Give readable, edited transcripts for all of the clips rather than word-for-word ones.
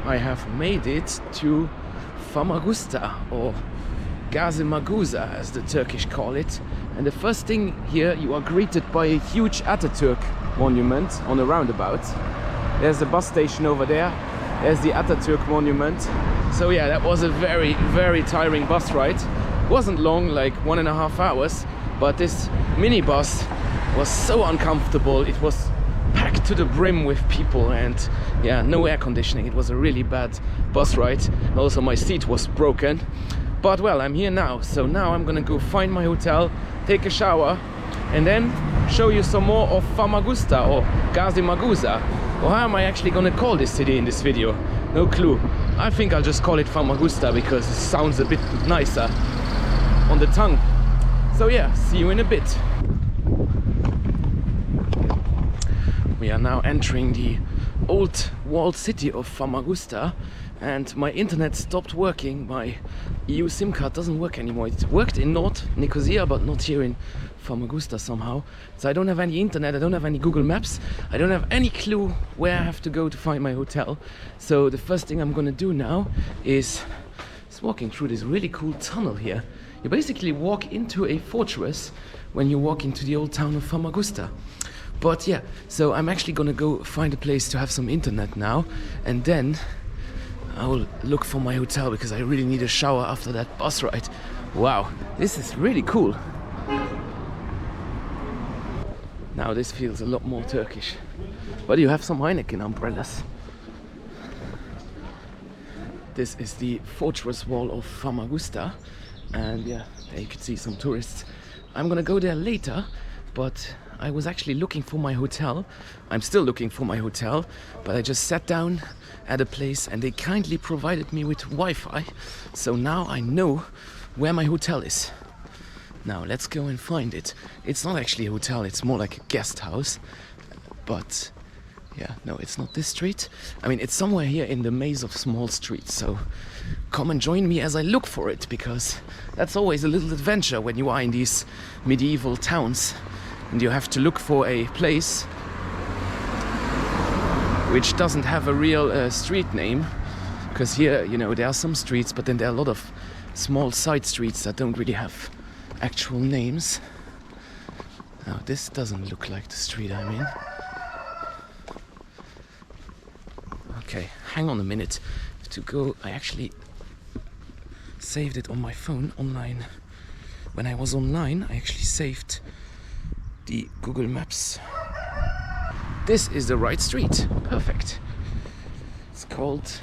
I have made it to Famagusta, or Gazimağusa as the Turkish call it. And the first thing here, you are greeted by a huge Atatürk monument on a roundabout. There's the bus station over there. There's the Atatürk monument. So yeah, that was a very, very tiring bus ride. It wasn't long, like 1.5 hours, but this minibus was so uncomfortable. It was packed to the brim with people and yeah, no air conditioning. It was a really bad bus ride. Also my seat was broken. But well, I'm here now, so now I'm gonna go find my hotel, take a shower, and then show you some more of Famagusta or Gazimağusa. Or how am I actually gonna call this city in this video? No clue. I think I'll just call it Famagusta because it sounds a bit nicer on the tongue. So yeah, see you in a bit. We are now entering the old walled city of Famagusta, and my internet stopped working. My EU SIM card doesn't work anymore. It worked in North Nicosia, but not here in Famagusta somehow. So I don't have any internet, I don't have any Google Maps, I don't have any clue where I have to go to find my hotel. So the first thing I'm gonna do now is walking through this really cool tunnel here. You basically walk into a fortress when you walk into the old town of Famagusta. But yeah, so I'm actually gonna go find a place to have some internet now, and then I will look for my hotel because I really need a shower after that bus ride. Wow, this is really cool. Now this feels a lot more Turkish. But you have some Heineken umbrellas. This is the fortress wall of Famagusta, and yeah, there you can see some tourists. I'm gonna go there later, but I was actually looking for my hotel. I'm still looking for my hotel, but I just sat down at a place and they kindly provided me with Wi-Fi. So now I know where my hotel is. Now let's go and find it. It's not actually a hotel, it's more like a guest house. But yeah, no, it's not this street. I mean, it's somewhere here in the maze of small streets. So come and join me as I look for it, because that's always a little adventure when you are in these medieval towns. And you have to look for a place which doesn't have a real street name, because here, you know, there are some streets, but then there are a lot of small side streets that don't really have actual names. Now this doesn't look like the street I'm in. Okay, hang on a minute. To go, I actually saved it on my phone online. When I was online, I actually saved the Google Maps. This is the right street. Perfect. It's called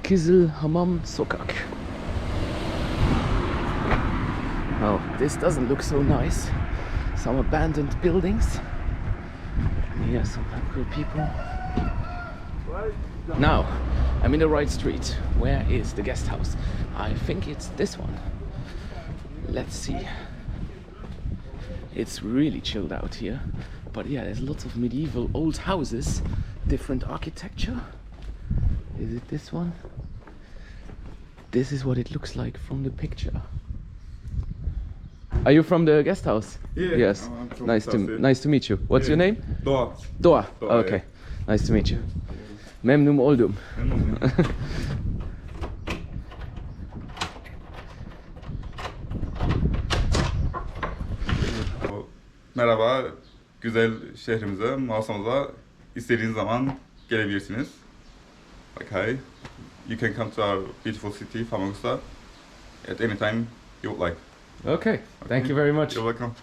Kizil Hamam Sokak. Oh, this doesn't look so nice. Some abandoned buildings. And here some local people. Now, I'm in the right street. Where is the guest house? I think it's this one. Let's see. It's really chilled out here, but yeah, there's lots of medieval old houses, different architecture. Is it this one? This is what it looks like from the picture. Are you from the guest house? Yeah. Yes. Nice to meet you. What's your name? Doğa. Doğa. Okay. Yeah. Nice to meet you. Memnun oldum. Merhaba, güzel şehrimize, mağazamıza istediğiniz zaman gelebilirsiniz. Like, hi, you can come to our beautiful city, Famagusta, at any time you would like. Okay, thank you very much. You're welcome.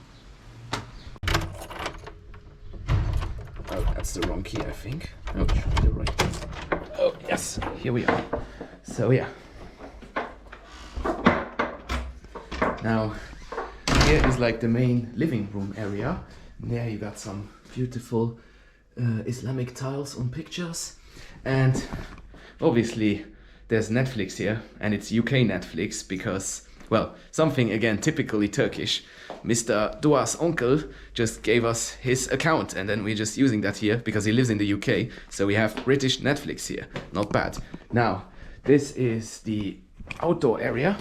Oh, that's the wrong key, I think. Oh, the right. Oh, yes, here we are. So yeah. Now, here is like the main living room area. And there you got some beautiful Islamic tiles on pictures. And obviously there's Netflix here, and it's UK Netflix because, well, something again typically Turkish. Mr. Doğa's uncle just gave us his account, and then we're just using that here because he lives in the UK. So we have British Netflix here. Not bad. Now, this is the outdoor area.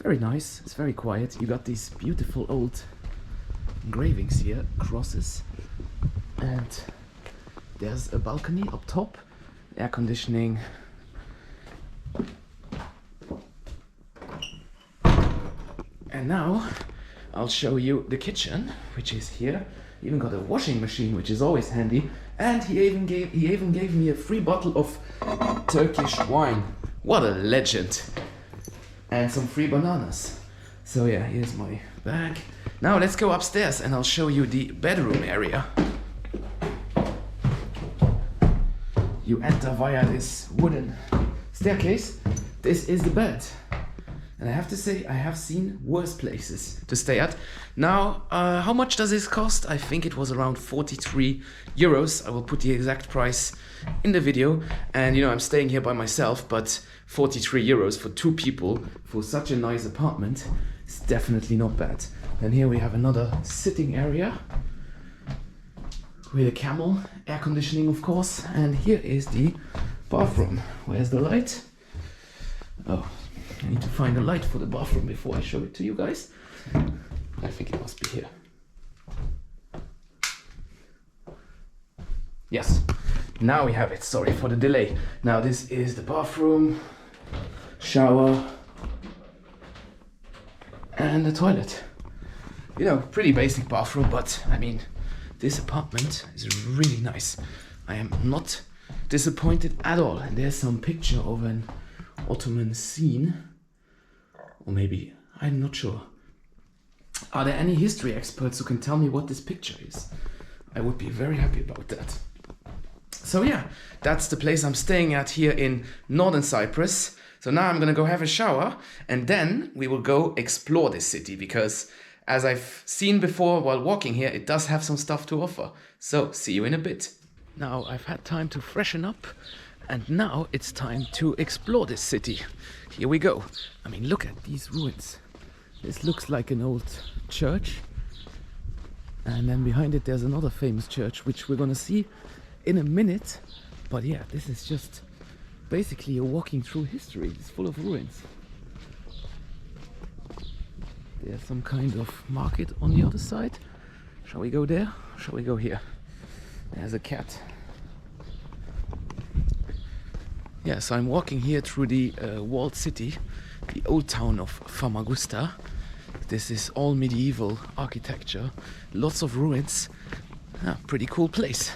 Very nice, it's very quiet. You got these beautiful old engravings here, crosses, and There's a balcony up top, air conditioning. And now I'll show you the kitchen, which is here. Even got a washing machine, which is always handy. And he even gave me a free bottle of Turkish wine. What a legend! And some free bananas. So yeah, here's my bag. Now let's go upstairs and I'll show you the bedroom area. You enter via this wooden staircase. This is the bed. And I have to say, I have seen worse places to stay at. Now, how much does this cost? I think it was around 43 euros. I will put the exact price in the video. And you know, I'm staying here by myself, but 43 euros for 2 people for such a nice apartment is definitely not bad. And here we have another sitting area with a camel, air conditioning of course. And here is the bathroom. Where's the light? Oh. I need to find a light for the bathroom before I show it to you guys. I think it must be here. Yes, now we have it. Sorry for the delay. Now this is the bathroom, shower, and the toilet. You know, pretty basic bathroom, but I mean, this apartment is really nice. I am not disappointed at all. And there's some picture of an Ottoman scene, or maybe, I'm not sure. Are there any history experts who can tell me what this picture is? I would be very happy about that. So yeah, that's the place I'm staying at here in northern Cyprus. So now I'm gonna go have a shower and then we will go explore this city, because as I've seen before while walking here, it does have some stuff to offer. So see you in a bit. Now I've had time to freshen up. And now it's time to explore this city. Here we go. I mean, look at these ruins. This looks like an old church. And then behind it there's another famous church, which we're gonna see in a minute. But yeah, this is just basically you're walking through history. It's full of ruins. There's some kind of market on the other side. Shall we go there? Shall we go here? There's a cat. Yeah, so I'm walking here through the walled city, the old town of Famagusta. This is all medieval architecture, lots of ruins. Pretty cool place.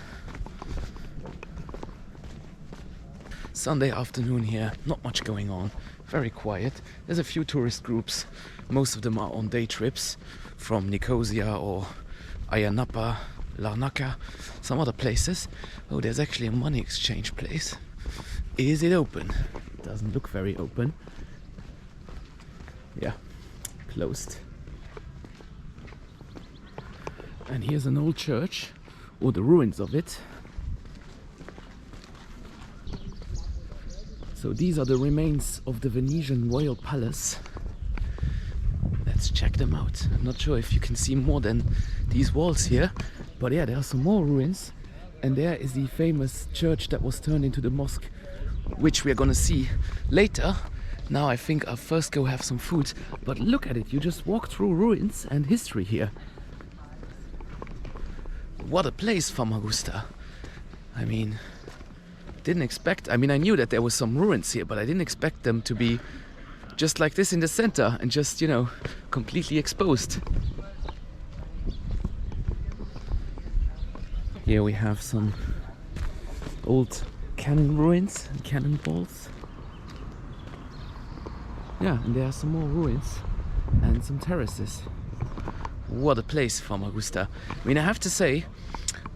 Sunday afternoon here, not much going on, very quiet. There's a few tourist groups, most of them are on day trips from Nicosia or Ayanapa, Larnaca, some other places. Oh, there's actually a money exchange place. Is it open? It doesn't look very open. Yeah, closed. And here's an old church, or the ruins of it. So these are the remains of the Venetian royal palace. Let's check them out. I'm not sure if you can see more than these walls here, but yeah, there are some more ruins. And there is the famous church that was turned into the mosque, which we are gonna see later. Now I think I'll first go have some food, but look at it, you just walk through ruins and history here. What a place, Famagusta. I mean, I knew that there was some ruins here, but I didn't expect them to be just like this in the center and just, you know, completely exposed. Here we have some old cannon ruins and cannonballs. Yeah, and there are some more ruins and some terraces. What a place, Famagusta. I mean, I have to say,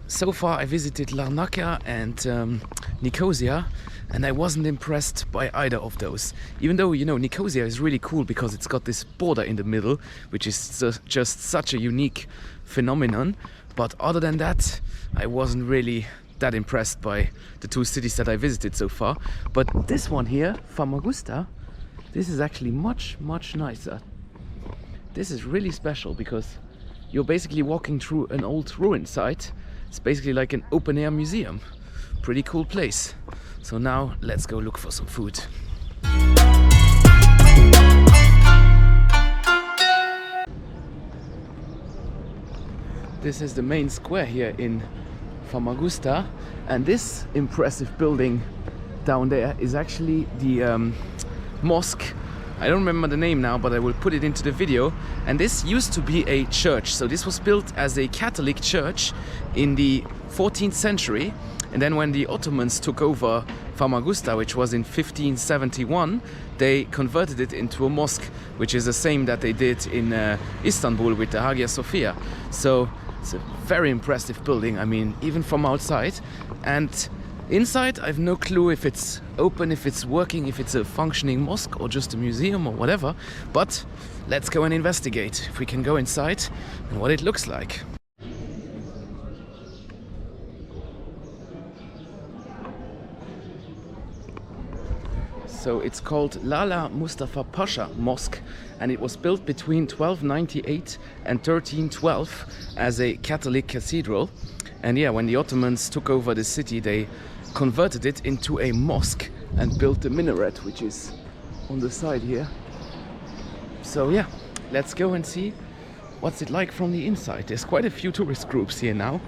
so far I visited Larnaca and Nicosia, and I wasn't impressed by either of those. Even though, you know, Nicosia is really cool because it's got this border in the middle, which is just such a unique phenomenon. But other than that, I wasn't really that impressed by the 2 cities that I visited so far. But this one here, Famagusta, this is actually much, much nicer. This is really special because you're basically walking through an old ruin site. It's basically like an open air museum. Pretty cool place. So now let's go look for some food. This is the main square here in Famagusta, and this impressive building down there is actually the mosque. I don't remember the name now, but I will put it into the video. And this used to be a church, so this was built as a Catholic church in the 14th century, and then when the Ottomans took over Famagusta, which was in 1571, they converted it into a mosque, which is the same that they did in Istanbul with the Hagia Sophia. So it's a very impressive building, I mean, even from outside. And inside, I've no clue if it's open, if it's working, if it's a functioning mosque or just a museum or whatever. But let's go and investigate if we can go inside and what it looks like. So it's called Lala Mustafa Pasha Mosque, and it was built between 1298 and 1312 as a Catholic cathedral. And yeah, when the Ottomans took over the city, they converted it into a mosque and built the minaret, which is on the side here. So yeah, let's go and see what's it like from the inside. There's quite a few tourist groups here now,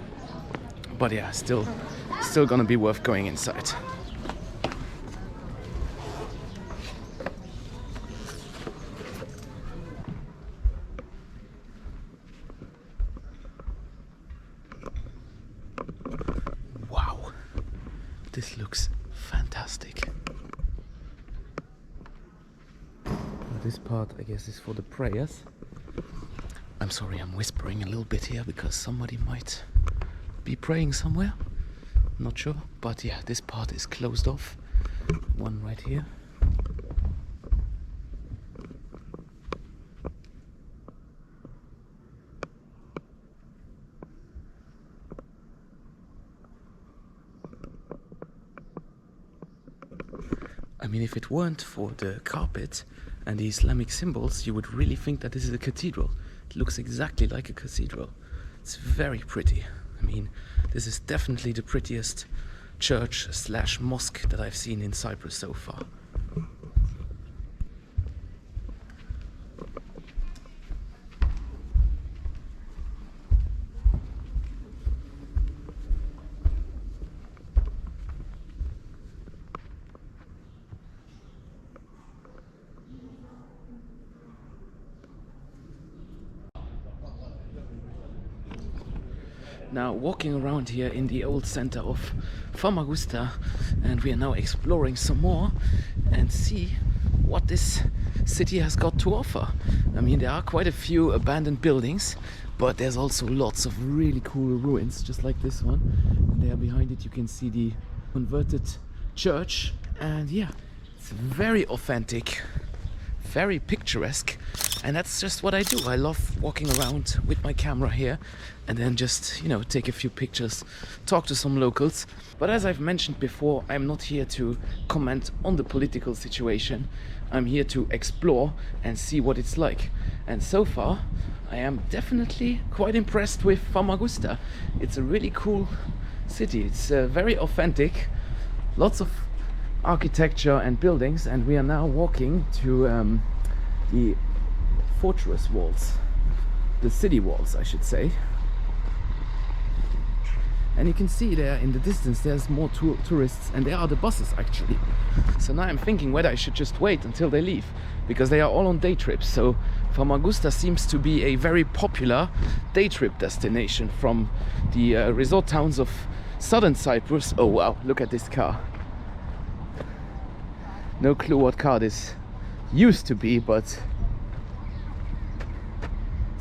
but yeah, still gonna be worth going inside. This looks fantastic. This part, I guess, is for the prayers. I'm sorry, I'm whispering a little bit here because somebody might be praying somewhere. Not sure, but yeah, this part is closed off. One right here. I mean, if it weren't for the carpet and the Islamic symbols, you would really think that this is a cathedral. It looks exactly like a cathedral. It's very pretty. I mean, this is definitely the prettiest church slash mosque that I've seen in Cyprus so far. Now walking around here in the old center of Famagusta, and we are now exploring some more and see what this city has got to offer. I mean, there are quite a few abandoned buildings, but there's also lots of really cool ruins, just like this one. And there behind it you can see the converted church, and yeah, it's very authentic, very picturesque. And that's just what I do. I love walking around with my camera here and then just, you know, take a few pictures, talk to some locals. But as I've mentioned before, I'm not here to comment on the political situation. I'm here to explore and see what it's like. And so far, I am definitely quite impressed with Famagusta. It's a really cool city. It's very authentic, lots of architecture and buildings, and we are now walking to the fortress walls, the city walls, I should say. And you can see there in the distance there's more tourists, and there are the buses actually. So now I'm thinking whether I should just wait until they leave, because they are all on day trips. So Famagusta seems to be a very popular day trip destination from the resort towns of southern Cyprus. Oh wow, look at this car. No clue what car this used to be, but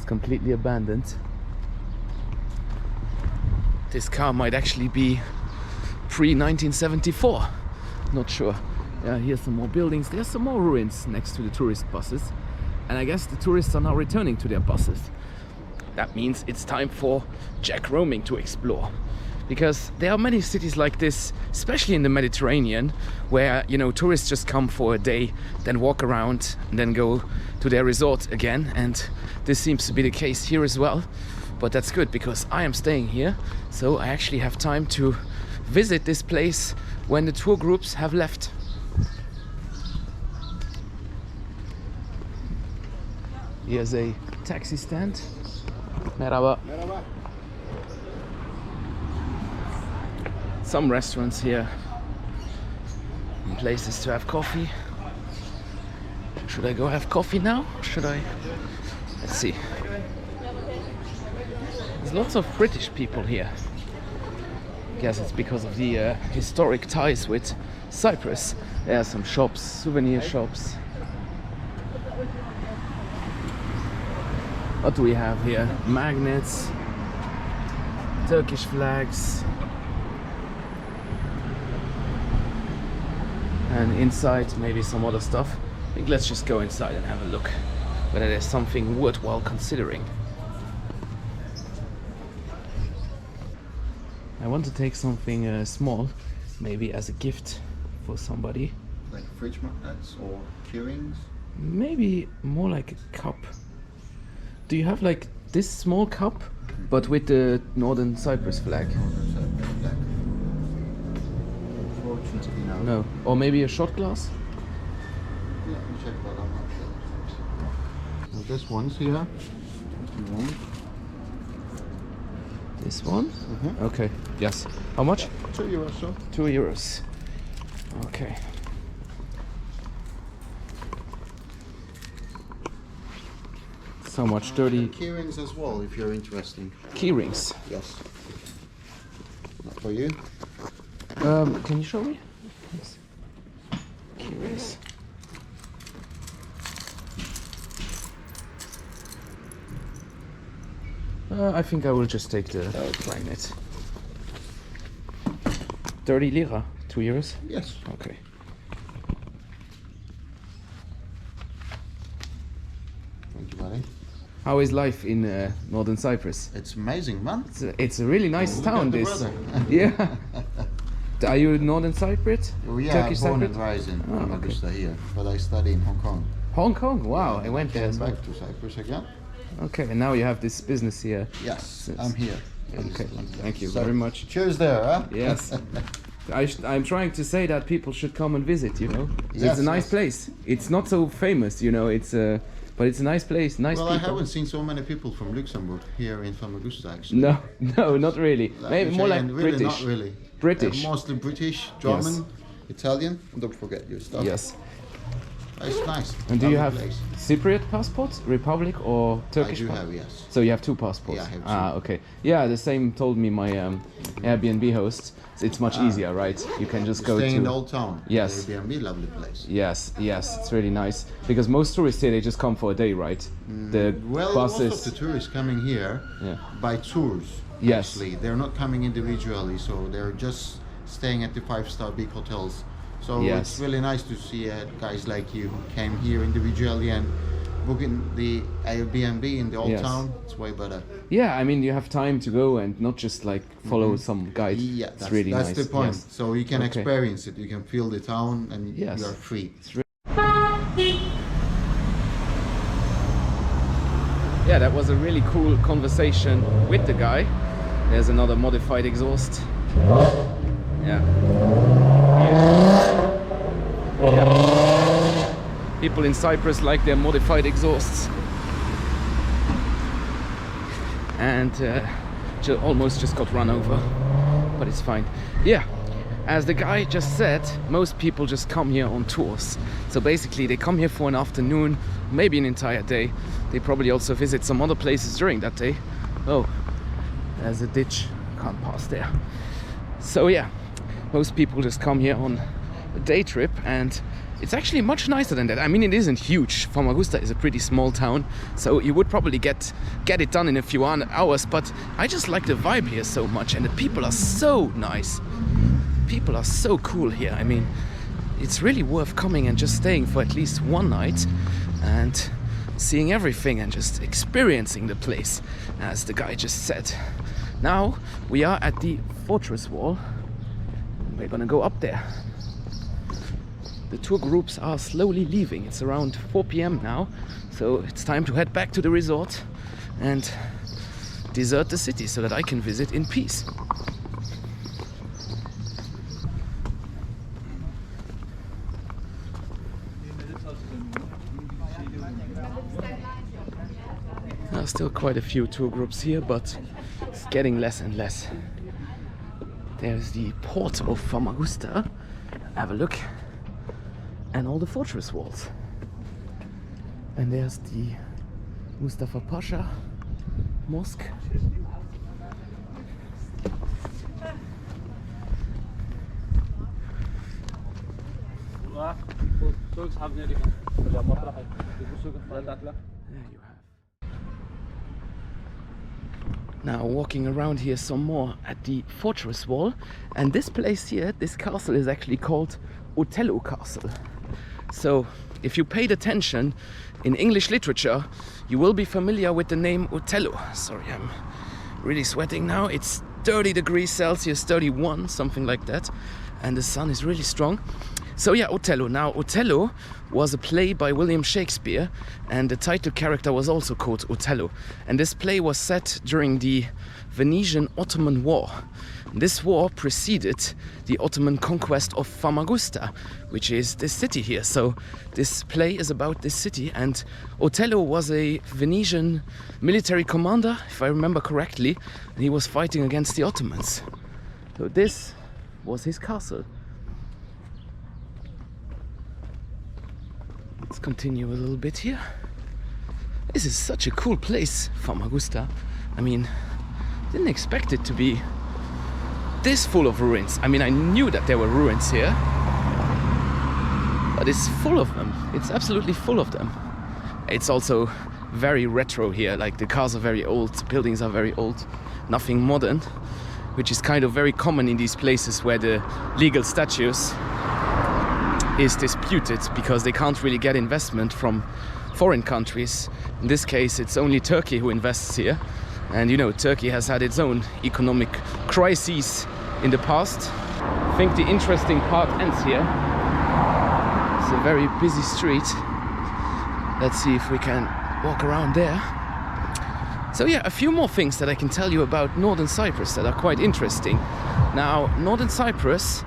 completely abandoned. This car might actually be pre-1974, not sure. Yeah, here's some more buildings. There's some more ruins next to the tourist buses, and I guess the tourists are now returning to their buses. That means it's time for Jack roaming to explore, because there are many cities like this, especially in the Mediterranean, where, you know, tourists just come for a day, then walk around and then go to their resort again. And this seems to be the case here as well. But that's good, because I am staying here, so I actually have time to visit this place when the tour groups have left. Here's a taxi stand. Merhaba. Merhaba. some restaurants here and places to have coffee. Should I go have coffee now? Or should I? Let's see. There's lots of British people here. Guess it's because of the historic ties with Cyprus. There are some shops, souvenir shops. What do we have here? Magnets, Turkish flags, and inside maybe some other stuff. I think let's just go inside and have a look whether there's something worthwhile considering. I want to take something small, maybe as a gift for somebody. Like fridge magnets or keyrings? Maybe more like a cup. Do you have like this small cup, but with the Northern Cyprus flag? Unfortunately, no. No. Or maybe a shot glass? Yeah, let me check that. I'm not sure. Now this one's here. If you want. This one? Mm-hmm. Okay. Yes. How much? €2, sir. €2. Okay. So much? 30 Keyrings as well, if you're interested. key rings. Yes. Not for you. Can you show me? Yes. Key rings. I think I will just take the magnet. 30 lira, €2. Yes. Okay. Thank you, buddy. How is life in Northern Cyprus? It's amazing, man. It's a really nice Look town. at the This, weather. yeah. Are you Northern Cypriot? We are Turkish born Cypriot? and raised in Oh, okay. Famagusta here, but I study in Hong Kong. Hong Kong. Wow, I And went there came as well. back to Cyprus again. Okay, and now you have this business here. Yes, Yes. I'm here. Okay, thank you So, very much. Cheers there, huh? Yes. I'm trying to say that people should come and visit, you know. Yes, It's a nice yes. place. It's not so famous, you know. But it's a nice place, nice Well, I people. haven't seen so many people from Luxembourg here in Famagusta, actually. No, no, not really. Maybe more like really, British. Not really. British. Mostly British, German, Italian. And don't forget your stuff. Yes. It's nice. And do you have Lovely place. Cypriot passport, Republic or Turkish? I do passport? have, yes. So you have two passports. Yeah, I have two. Ah, okay. Yeah, the same told me my Airbnb host. It's much easier, right? You can just go Staying to. in the old town. Yes. Airbnb, lovely place. Yes, yes, it's really nice because most tourists here they just come for a day, right? The Well, buses. most of the tourists coming here Yeah. by tours. Yes. Actually, they're not coming individually, so they're just staying at the five-star big hotels. So Yes. it's really nice to see guys like you who came here individually and booking the Airbnb in the old Yes. town. It's way better. Yeah, I mean you have time to go and not just like follow some guide. Yeah, it's that's, really that's nice. the point. Yes. So you can Okay. experience it. You can feel the town, and Yes. you are free. Yeah, that was a really cool conversation with the guy. There's another modified exhaust. Yeah. Yeah. People in Cyprus like their modified exhausts. And almost just got run over, but it's fine. Yeah, as the guy just said, most people just come here on tours. So basically they come here for an afternoon, maybe an entire day. They probably also visit some other places during that day. Oh, there's a ditch, can't pass there. So yeah, most people just come here on a day trip, and it's actually much nicer than that. I mean, it isn't huge. Famagusta is a pretty small town, so you would probably get it done in a few hours, but I just like the vibe here so much, and the people are so nice. People are so cool here. I mean, it's really worth coming and just staying for at least one night and seeing everything and just experiencing the place, as the guy just said. Now we are at the fortress wall. We're gonna go up there. The tour groups are slowly leaving. It's around 4 p.m. now, so it's time to head back to the resort and desert the city so that I can visit in peace. There are still quite a few tour groups here, but it's getting less and less. There's the port of Famagusta. Have a look. And all the fortress walls. And there's the Mustafa Pasha Mosque. There you have. Now walking around here some more at the fortress wall, and this place here, this castle is actually called Othello Castle. So if you paid attention in English literature, you will be familiar with the name Othello. Sorry, I'm really sweating now. It's 30 degrees Celsius, 31, something like that, and the sun is really strong. So yeah, Othello. Now, Othello was a play by William Shakespeare, and the title character was also called Othello. And this play was set during the Venetian-Ottoman War. This war preceded the Ottoman conquest of Famagusta, which is this city here. So this play is about this city, and Othello was a Venetian military commander, if I remember correctly, and he was fighting against the Ottomans. So this was his castle. Let's continue a little bit here. This is such a cool place, Famagusta. I mean, didn't expect it to be this full of ruins. I mean, I knew that there were ruins here, but it's full of them. It's absolutely full of them. It's also very retro here. Like, the cars are very old, the buildings are very old, nothing modern, which is kind of very common in these places where the legal status is disputed because they can't really get investment from foreign countries. In this case, it's only Turkey who invests here. And you know, Turkey has had its own economic crises in the past. I think the interesting part ends here. It's a very busy street. Let's see if we can walk around there. So yeah, a few more things that I can tell you about Northern Cyprus that are quite interesting. Now, Northern Cyprus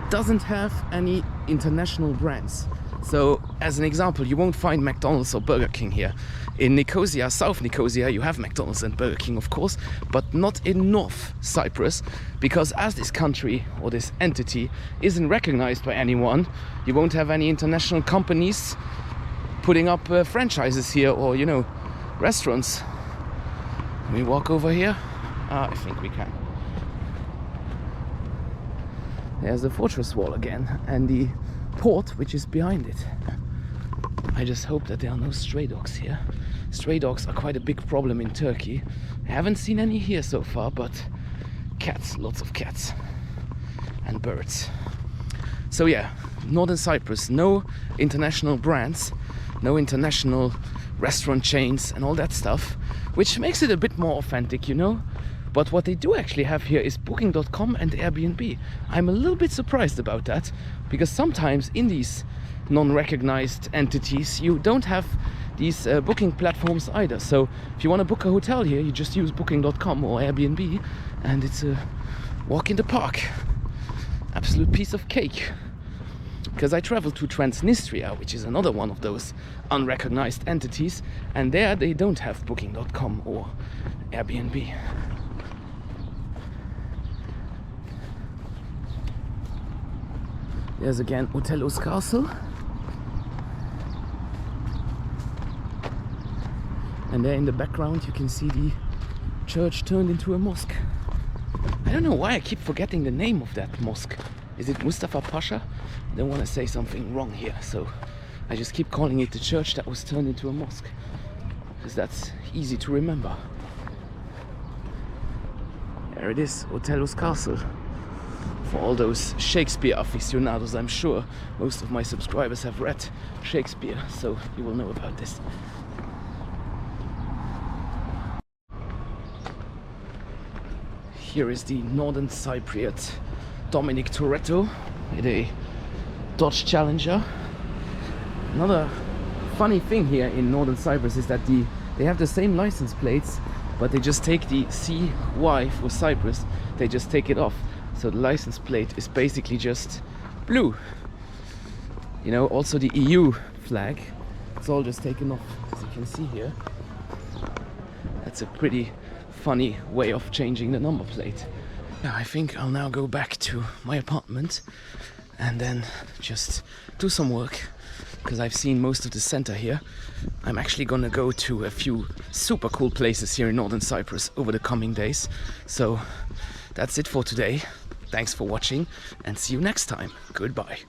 doesn't have any international brands. So, as an example, you won't find McDonald's or Burger King here. In Nicosia, South Nicosia, you have McDonald's and Burger King, of course, but not in North Cyprus, because as this country or this entity isn't recognized by anyone, you won't have any international companies putting up franchises here, or, you know, restaurants. Can we walk over here? I think we can. There's the fortress wall again, and the port which is behind it. I just hope that there are no stray dogs here. Stray dogs are quite a big problem in Turkey. I haven't seen any here so far, but cats, lots of cats and birds. So yeah, Northern Cyprus, no international brands, no international restaurant chains and all that stuff, which makes it a bit more authentic, you know. But what they do actually have here is Booking.com and Airbnb. I'm a little bit surprised about that, because sometimes in these non-recognized entities you don't have these booking platforms either. So if you want to book a hotel here, you just use Booking.com or Airbnb, and it's a walk in the park. Absolute piece of cake. Because I traveled to Transnistria, which is another one of those unrecognized entities, and there they don't have Booking.com or Airbnb. There's again Othello's Castle. And there in the background you can see the church turned into a mosque. I don't know why I keep forgetting the name of that mosque. Is it Mustafa Pasha? I don't want to say something wrong here, so I just keep calling it the church that was turned into a mosque, because that's easy to remember. There it is, Othello's Castle. For all those Shakespeare aficionados, I'm sure most of my subscribers have read Shakespeare, so you will know about this. Here is the Northern Cypriot Dominic Toretto with a Dodge Challenger. Another funny thing here in Northern Cyprus is that they have the same license plates, but they just take the CY for Cyprus, they just take it off. So the license plate is basically just blue. You know, also the EU flag, it's all just taken off, as you can see here. That's a pretty funny way of changing the number plate. Yeah, I think I'll now go back to my apartment and then just do some work, because I've seen most of the center here. I'm actually gonna go to a few super cool places here in northern Cyprus over the coming days. So that's it for today. Thanks for watching and see you next time. Goodbye.